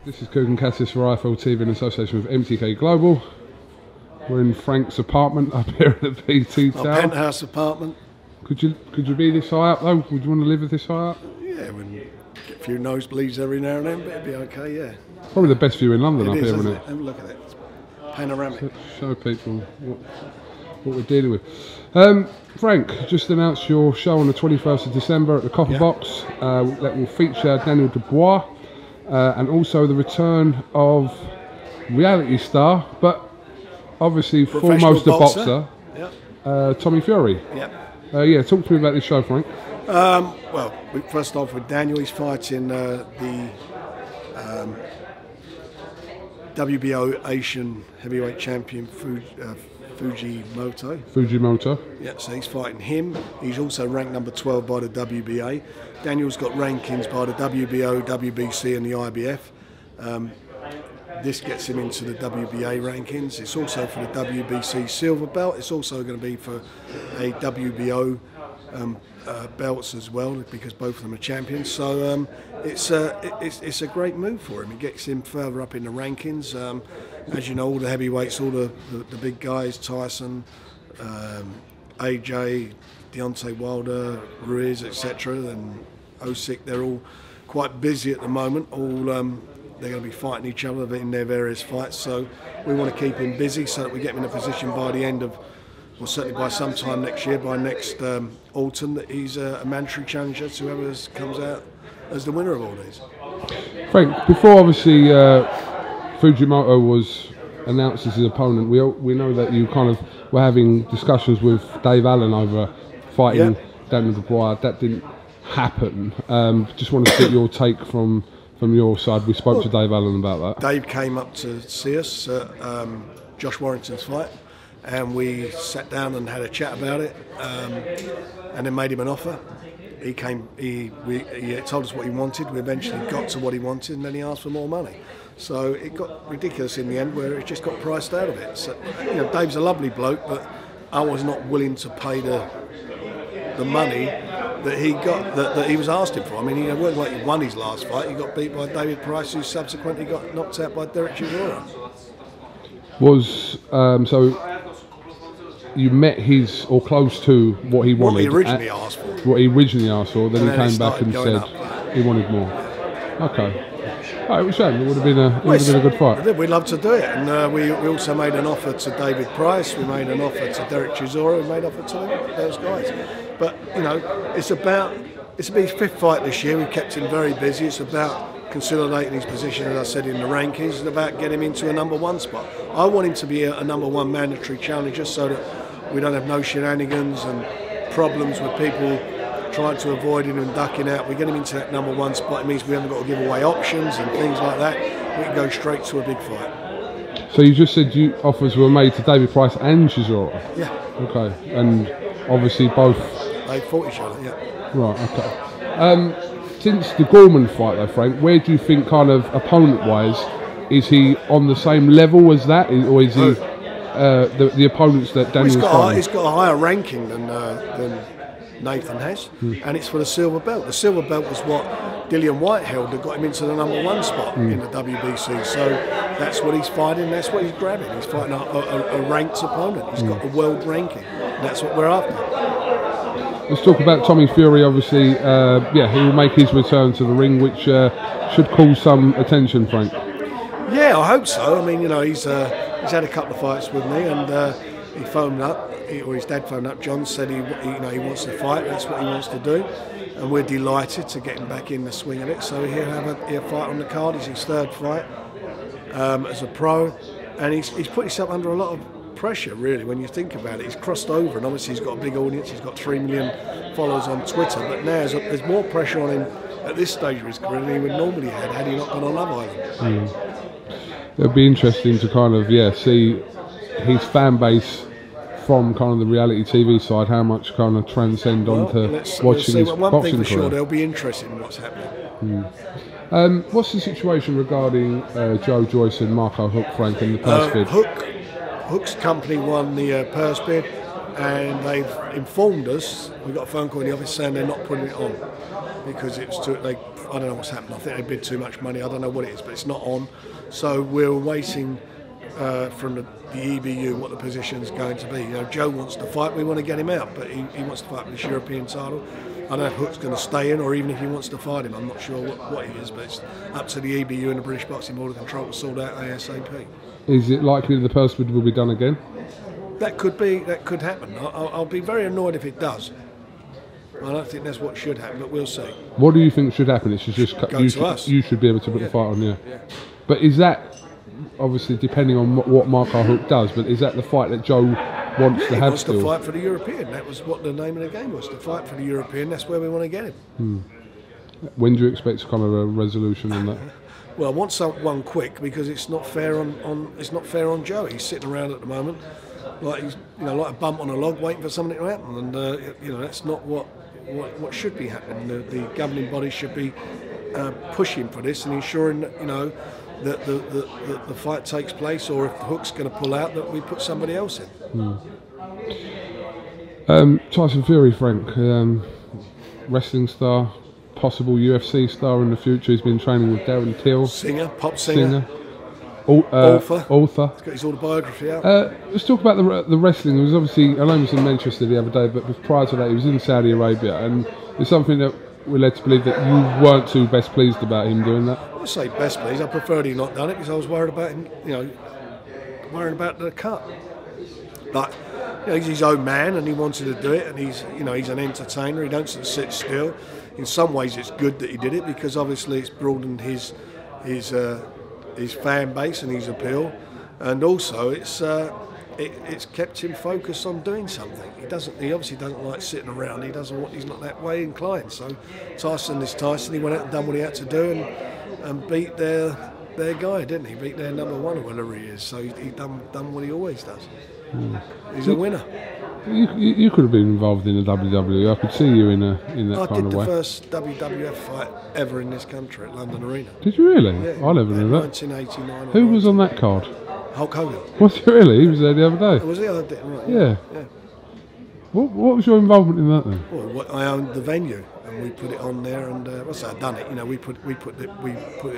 This is KUGAN CASSIUS for IFL TV in association with MTK Global. We're in Frank's apartment up here at the PT Tower. Our penthouse apartment. Could you be this high up though? Would you want to live this high up? Yeah, we get a few nosebleeds every now and then, but it'd be okay, yeah. Probably the best view in London up here, isn't it? Have a look at it. It's panoramic. Show people what we're dealing with. Frank, just announced your show on the 21st of December at the Copper Box that will feature Daniel Dubois and also the return of reality star, but obviously foremost a boxer, Tommy Fury. Yeah, talk to me about this show, Frank. Well, first off with Daniel, he's fighting the WBO Asian heavyweight champion Fujimoto. Yeah, so he's fighting him. He's also ranked number 12 by the WBA. Daniel's got rankings by the WBO, WBC and the IBF. This gets him into the WBA rankings. It's also for the WBC silver belt. It's also going to be for a WBO belts as well, because both of them are champions. So it's a great move for him. It gets him further up in the rankings. As you know, all the heavyweights, all the big guys, Tyson, AJ, Deontay Wilder, Ruiz, etc., and Usyk, they're all quite busy at the moment. They're going to be fighting each other in their various fights. So we want to keep him busy so that we get him in a position by the end of, or certainly by sometime next year, by next autumn, that he's a mandatory challenger to whoever comes out as the winner of all these. Frank, before obviously Fujimoto was announced as his opponent, we know that you kind of were having discussions with Dave Allen over fighting Daniel Dubois. That didn't happen. Just wanted to get your take from your side. We spoke to Dave Allen about that. Dave came up to see us at Josh Warrington's fight, and we sat down and had a chat about it, and then made him an offer. He came. He told us what he wanted. We eventually got to what he wanted, and then he asked for more money. So it got ridiculous in the end, where it just got priced out of it. So, you know, Dave's a lovely bloke, but I was not willing to pay the money that he got, that he was asking for. I mean, it wasn't like he won his last fight. He got beat by David Price, who subsequently got knocked out by Derek Chisora. So you met his, or close to what he wanted. What he originally asked for. What he originally asked for. Then he came back and said he wanted more. Okay. Oh, it was a shame. It would have been a good fight. We'd love to do it, and we also made an offer to David Price. We made an offer to Derek Chisora. We made an offer to those guys. But you know, it's his fifth fight this year. We've kept him very busy. It's about consolidating his position, as I said, in the rankings. It's about getting him into a number one spot. I want him to be a number one mandatory challenger, so that we don't have no shenanigans and problems with people trying to avoid him and ducking out. We get him into that number one spot. It means we haven't got to give away options and things like that. We can go straight to a big fight. So you just said offers were made to David Price and Chisora? Yeah. Okay. And obviously both... They fought each other, yeah. Right, okay. Since the Gorman fight though, Frank, where do you think, kind of opponent-wise, is he on the same level as that? Or is he the opponents that Daniel's fighting? He's got a higher ranking than Nathan has, and it's for the silver belt. The silver belt was what Dillian White held that got him into the number one spot in the WBC. So that's what he's fighting. That's what he's grabbing. He's fighting a ranked opponent. He's got a world ranking. That's what we're after. Let's talk about Tommy Fury. Obviously, he will make his return to the ring, which should call some attention, Frank. Yeah, I hope so. I mean, you know, he's had a couple of fights with me, and he phoned up. Or his dad phoned up. John said he wants to fight. That's what he wants to do, and we're delighted to get him back in the swing of it. So he'll have a fight on the card. It's his third fight as a pro, and he's put himself under a lot of pressure, really, when you think about it. He's crossed over, and obviously he's got a big audience. He's got 3 million followers on Twitter, but now there's more pressure on him at this stage of his career than he would normally have had he not gone on Love Island. It'll be interesting to kind of see his fan base from kind of the reality TV side, how much kind of transcend onto watching his boxing career. One thing for sure, they'll be interested in what's happening. What's the situation regarding Joe, Joyce and Marco Hook, Frank, in the purse bid? Hook's company won the purse bid. and they've informed us. We got a phone call in the office saying they're not putting it on because it's too. I don't know what's happened. I think they bid too much money. I don't know what it is, but it's not on. So we're waiting from the EBU what the position's going to be. You know, Joe wants to fight. We want to get him out, but he wants to fight for this European title. I don't know if Hook's going to stay in or even if he wants to fight him. I'm not sure what he is, but it's up to the EBU and the British Boxing Board of Control to sort out ASAP. Is it likely the purse bid will be done again? That could be. That could happen. I'll be very annoyed if it does. I don't think that's what should happen, but we'll see. What do you think should happen? It should just go to us. You should be able to put the fight on, yeah. But is that obviously depending on what Marco Hook does? But is that the fight that Joe wants to have? He wants to fight for the European. That was what the name of the game was. To fight for the European. That's where we want to get him. When do you expect to come of a resolution on that? Well, I want one quick because it's not fair on Joe. He's sitting around at the moment like he's like a bump on a log waiting for something to happen, and that's not what should be happening. The governing body should be pushing for this and ensuring that that the fight takes place, or if Hook's going to pull out, that we put somebody else in. Tyson Fury, Frank, wrestling star, possible UFC star in the future. He's been training with Darren Till, pop singer. Author. He's got his autobiography out. Let's talk about the wrestling. It was obviously, I know he was in Manchester the other day, but prior to that he was in Saudi Arabia, and it's something that we're led to believe that you weren't too best pleased about him doing that. I would say best pleased. I preferred he not done it because I was worried about him, worried about the cut. But he's his own man and he wanted to do it, and he's an entertainer. He don't sit still. In some ways, it's good that he did it because obviously it's broadened his fan base and his appeal, and also it's kept him focused on doing something. He obviously doesn't like sitting around. He's not that way inclined. So Tyson is Tyson. He went out and done what he had to do and beat their guy, didn't he? Beat their number one or whatever he is. So he done what he always does. He's a winner. You could have been involved in the WWE. I could see you in that kind of way. I did the first WWF fight ever in this country at London Arena. Did you really? Yeah, I never knew that. 1989. Who was on that card? Hulk Hogan. Was he really? He was there the other day. Was he? I did, right. Yeah. What was your involvement in that then? Well, I owned the venue and we put it on there, and I've done it. We put it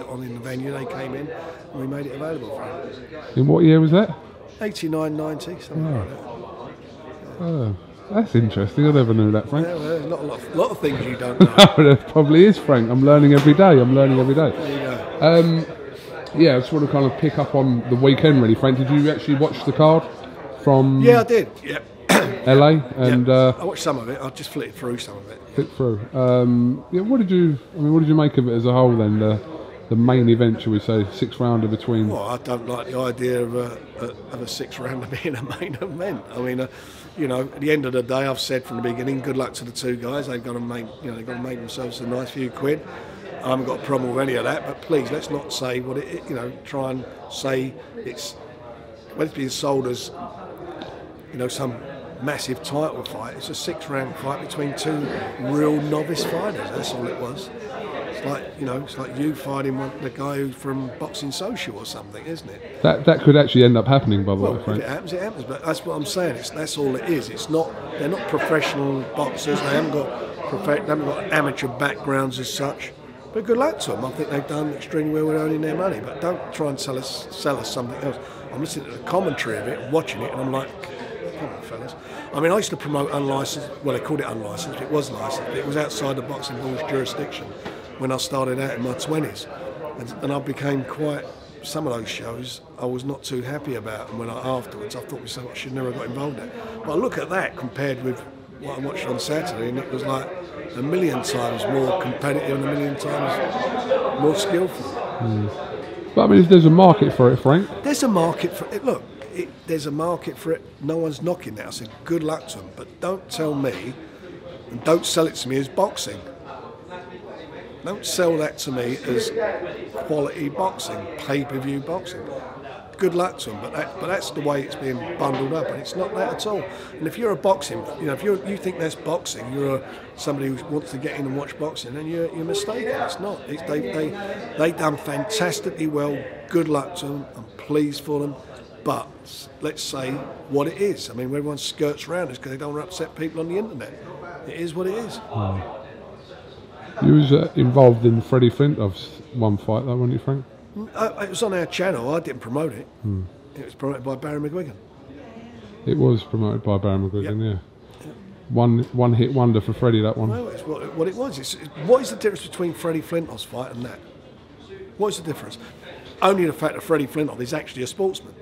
on in the venue. They came in and we made it available for them. In what year was that? 89, 90, something like that. Oh, that's interesting. I never knew that, Frank. Yeah, well, there's not a lot of things you don't know. No, there probably is, Frank. I'm learning every day. There you go. Yeah, I just want to kind of pick up on the weekend, really, Frank. Did you actually watch the card from? Yeah, I did. Yeah. LA and I watched some of it. I just flicked through some of it. Flicked through. What did you make of it as a whole then? The main event, shall we say, 6th rounder between. Well, I don't like the idea of a 6th rounder being a main event. I mean, at the end of the day, I've said from the beginning, good luck to the two guys. They've got to make themselves a nice few quid. I haven't got a problem with any of that, but please let's not say what it. Try and say it's being sold as some massive title fight. It's a 6th round fight between two real novice fighters. That's all it was. It's like you fighting the guy who's from Boxing Social or something, isn't it? That could actually end up happening, by the way, Frank. If it happens, it happens. But that's what I'm saying. That's all it is. It's not. They're not professional boxers. They haven't got amateur backgrounds as such. But good luck to them. I think they've done extremely well with earning their money. But don't try and sell us something else. I'm listening to the commentary of it, and watching it, and I'm like, come on, fellas. I mean, I used to promote unlicensed. Well, they called it unlicensed. It was licensed. But it was outside the boxing board's jurisdiction when I started out in my 20s, and I became quite. Some of those shows I was not too happy about, and afterwards I thought myself I should never have got involved in it. But I look at that compared with what I watched on Saturday, and it was like a million times more competitive and a million times more skillful. But I mean, there's a market for it, Frank. There's a market for it. Look, there's a market for it. No one's knocking that. I said good luck to them, but don't tell me and don't sell it to me as boxing. Don't sell that to me as quality boxing, pay-per-view boxing. Good luck to them, but that's the way it's being bundled up, and it's not that at all. And if you're a boxing, if you think that's boxing, you're somebody who wants to get in and watch boxing, then you're mistaken. It's not. They done fantastically well. Good luck to them. I'm pleased for them, but let's say what it is. I mean, everyone skirts around this because they don't want to upset people on the internet. It is what it is. You was involved in Freddie Flintoff's one fight, though, weren't you, Frank? It was on our channel. I didn't promote it. It was promoted by Barry McGuigan. It was promoted by Barry McGuigan, yeah. One hit wonder for Freddie, that one. No, it's what it was. What is the difference between Freddie Flintoff's fight and that? What is the difference? Only the fact that Freddie Flintoff is actually a sportsman.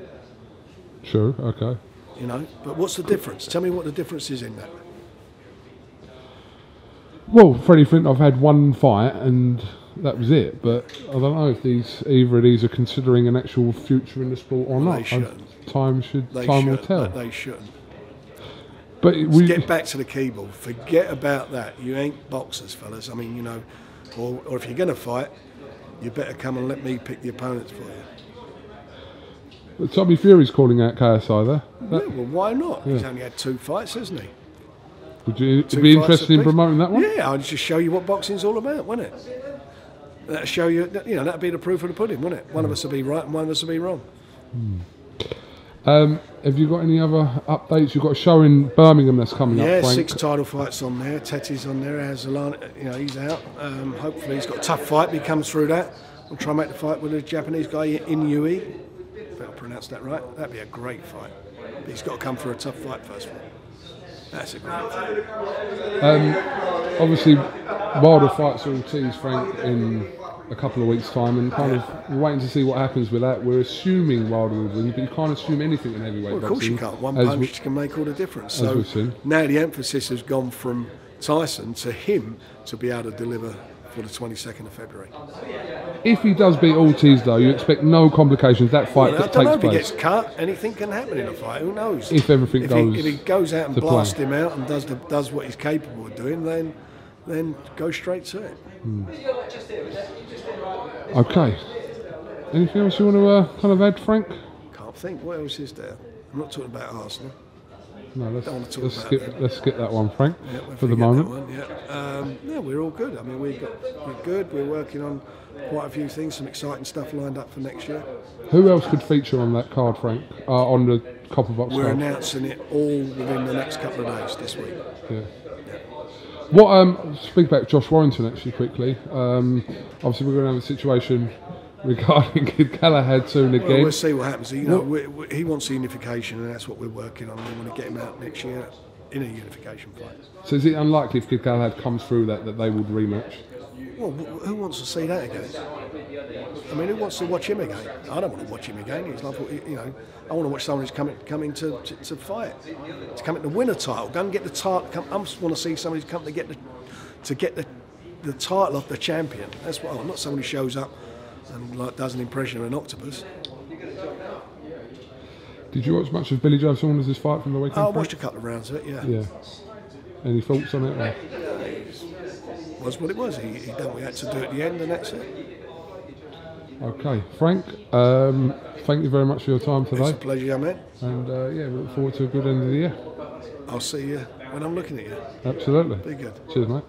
Sure, okay. You know, but what's the difference? Tell me what the difference is in that. Well, Freddie Flintoff had one fight and that was it, but I don't know if either of these are considering an actual future in the sport or not. They shouldn't. Time will tell. They shouldn't. But get back to the keyboard. Forget about that. You ain't boxers, fellas. I mean, you know, or if you're going to fight, you better come and let me pick the opponents for you. But Tommy Fury's calling out KSI there. Yeah, well, why not? He's only had 2 fights, hasn't he? Would you be interested in promoting that one? Yeah, I'd just show you what boxing's all about, wouldn't it? That'd show you, that'd be the proof of the pudding, wouldn't it? One of us will be right and one of us will be wrong. Have you got any other updates? You've got a show in Birmingham that's coming up, Frank. Yeah, 6 title fights on there. Tetty's on there. Azalana, he's out. Hopefully he's got a tough fight, but he comes through that. We'll try and make the fight with a Japanese guy in UE. If I pronounce that right. That'd be a great fight. But he's got to come through a tough fight first of all. That's a great fight. Obviously, Wilder fights all teased, Frank, in a couple of weeks' time, and kind of we're waiting to see what happens with that. We're assuming Wilder will win, but you can't assume anything in heavyweight boxing. Well, of course you can't. One punch can make all the difference. So now the emphasis has gone from Tyson to him to be able to deliver for the 22nd of February. If he does beat Ortiz, though, you expect no complications. That fight takes place. If he gets cut, anything can happen in a fight. Who knows? If everything goes, if he goes out and blasts him out and does what he's capable of doing, then go straight to it. Okay. Anything else you want to kind of add, Frank? Can't think. What else is there? I'm not talking about Arsenal. No, let's skip that one, Frank, for the moment. Yeah, we're all good. I mean, we're good. We're working on quite a few things, some exciting stuff lined up for next year. Who else could feature on that card, Frank? On the Copper Box We're card? announcing it all within the next couple of days this week. Yeah. What? Speak back to Josh Warrington actually quickly. Obviously, we're going to have a situation regarding Kid Galahad soon again. Well, we'll see what happens. You know, he wants the unification, and that's what we're working on. We want to get him out next year in a unification fight. So is it unlikely if Kid Galahad comes through that they would rematch? Well, who wants to see that again? I mean, who wants to watch him again? I don't want to watch him again. He's like, I want to watch someone who's coming to fight, to come in to win a title. Go and get the title. I just want to see somebody who's come to get the title of the champion. That's what I want. Not someone who shows up and does an impression of an octopus. Did you watch much of Billy Joe Saunders' fight from the weekend? I watched a couple of rounds of it. Yeah. Any thoughts on it? Or? It was what it was. He done what he had to do at the end, and that's it. Okay, Frank. Thank you very much for your time today. It's a pleasure, young man. And we look forward to a good end of the year. I'll see you when I'm looking at you. Absolutely. Be good. Cheers, mate.